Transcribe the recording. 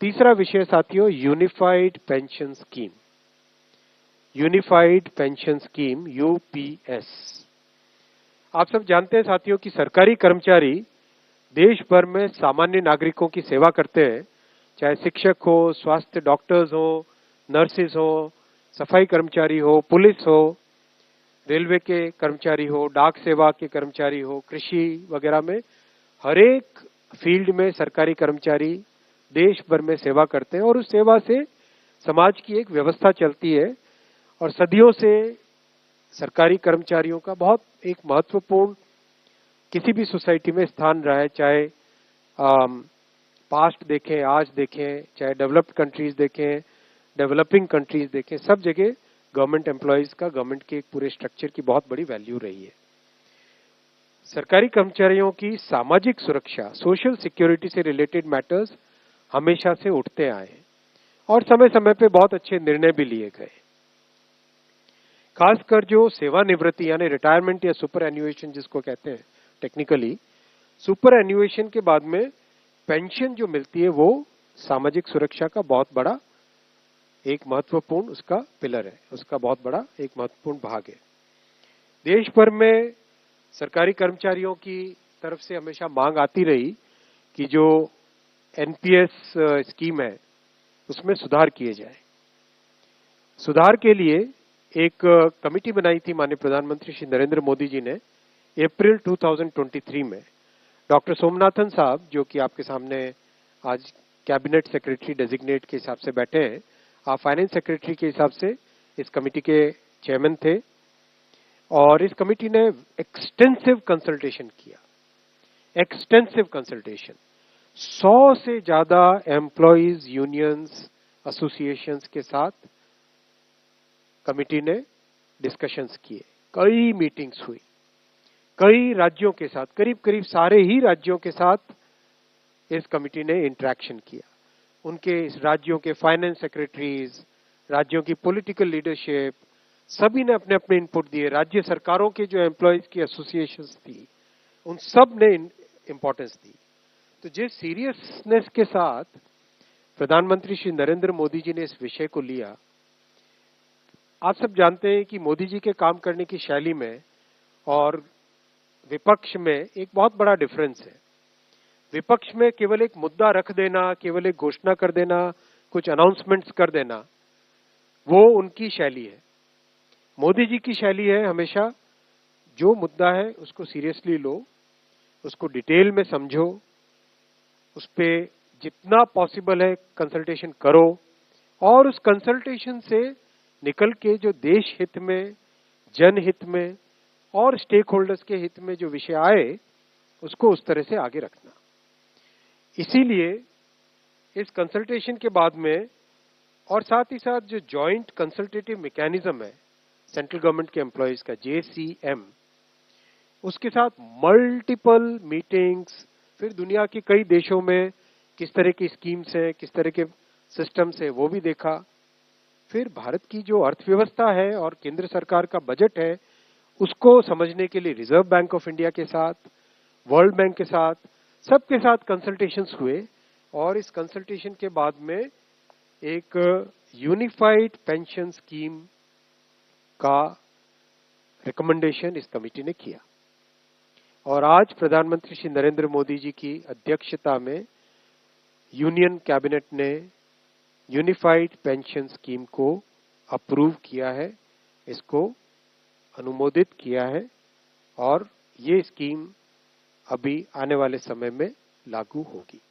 तीसरा विषय साथियों unified pension scheme, unified pension scheme UPS. आप सब जानते हैं साथियों कि सरकारी कर्मचारी देश भर में सामान्य नागरिकों की सेवा करते हैं, चाहे शिक्षक हो, स्वास्थ्य डॉक्टर्स हो, नर्सेज हो, सफाई कर्मचारी हो, पुलिस हो, रेलवे के कर्मचारी हो, डाक सेवा के कर्मचारी हो, कृषि वगैरह में हर एक फील्ड में सरकारी कर्मचारी देश भर में सेवा करते हैं और उस सेवा से समाज की एक व्यवस्था चलती है। और सदियों से सरकारी कर्मचारियों का बहुत एक महत्वपूर्ण किसी भी सोसाइटी में स्थान रहा है, चाहे पास्ट देखें, आज देखें, चाहे डेवलप्ड कंट्रीज देखें, डेवलपिंग कंट्रीज देखें, सब जगह गवर्नमेंट एम्प्लॉयज का, गवर्नमेंट के एक पूरे स्ट्रक्चर की बहुत बड़ी वैल्यू रही है। सरकारी कर्मचारियों की सामाजिक सुरक्षा, सोशल सिक्योरिटी से रिलेटेड मैटर्स हमेशा से उठते आए और समय समय पे बहुत अच्छे निर्णय भी लिए गए। खासकर जो सेवानिवृत्ति यानी रिटायरमेंट या सुपर एन्युएशन जिसको कहते हैं टेक्निकली, सुपर एन्युएशन के बाद में पेंशन जो मिलती है वो सामाजिक सुरक्षा का बहुत बड़ा एक महत्वपूर्ण उसका पिलर है, उसका बहुत बड़ा एक महत्वपूर्ण भाग है। देश भर में सरकारी कर्मचारियों की तरफ से हमेशा मांग आती रही कि जो एनपीएस स्कीम है उसमें सुधार किए जाए। सुधार के लिए एक कमेटी बनाई थी माननीय प्रधानमंत्री श्री नरेंद्र मोदी जी ने अप्रैल 2023 में। डॉक्टर सोमनाथन साहब जो कि आपके सामने आज कैबिनेट सेक्रेटरी डेजिग्नेट के हिसाब से बैठे हैं, आप फाइनेंस सेक्रेटरी के हिसाब से इस कमेटी के चेयरमैन थे और इस कमेटी ने एक्सटेंसिव कंसल्टेशन किया, एक्सटेंसिव कंसल्टेशन। 100 से ज्यादा एम्प्लॉयज यूनियंस एसोसिएशंस के साथ कमेटी ने डिस्कशंस किए, कई मीटिंग्स हुई, कई राज्यों के साथ, करीब करीब सारे ही राज्यों के साथ इस कमेटी ने इंटरेक्शन किया। उनके इस राज्यों के फाइनेंस सेक्रेटरीज, राज्यों की पॉलिटिकल लीडरशिप, सभी ने अपने अपने इनपुट दिए। राज्य सरकारों के जो एम्प्लॉयज की एसोसिएशंस थी उन सब ने इंपॉर्टेंस दी। तो जिस सीरियसनेस के साथ प्रधानमंत्री श्री नरेंद्र मोदी जी ने इस विषय को लिया, आप सब जानते हैं कि मोदी जी के काम करने की शैली में और विपक्ष में एक बहुत बड़ा डिफरेंस है। विपक्ष में केवल एक मुद्दा रख देना, केवल एक घोषणा कर देना, कुछ अनाउंसमेंट्स कर देना, वो उनकी शैली है। मोदी जी की शैली है हमेशा जो मुद्दा है उसको सीरियसली लो, उसको डिटेल में समझो, उस पे जितना पॉसिबल है कंसल्टेशन करो और उस कंसल्टेशन से निकल के जो देश हित में, जनहित में और स्टेक होल्डर्स के हित में जो विषय आए उसको उस तरह से आगे रखना। इसीलिए इस कंसल्टेशन के बाद में और साथ ही साथ जो जॉइंट कंसल्टेटिव मैकेनिज्म है सेंट्रल गवर्नमेंट के एम्प्लॉयज का, JCM, उसके साथ मल्टीपल मीटिंग्स, फिर दुनिया के कई देशों में किस तरह की स्कीम्स हैं, किस तरह के सिस्टम्स है वो भी देखा। फिर भारत की जो अर्थव्यवस्था है और केंद्र सरकार का बजट है उसको समझने के लिए रिजर्व बैंक ऑफ इंडिया के साथ, वर्ल्ड बैंक के साथ, सबके साथ कंसल्टेशंस हुए और इस कंसल्टेशन के बाद में एक यूनिफाइड पेंशन स्कीम का रिकमेंडेशन इस कमेटी ने किया और आज प्रधानमंत्री श्री नरेंद्र मोदी जी की अध्यक्षता में यूनियन कैबिनेट ने यूनिफाइड पेंशन स्कीम को अप्रूव किया है, इसको अनुमोदित किया है और ये स्कीम अभी आने वाले समय में लागू होगी।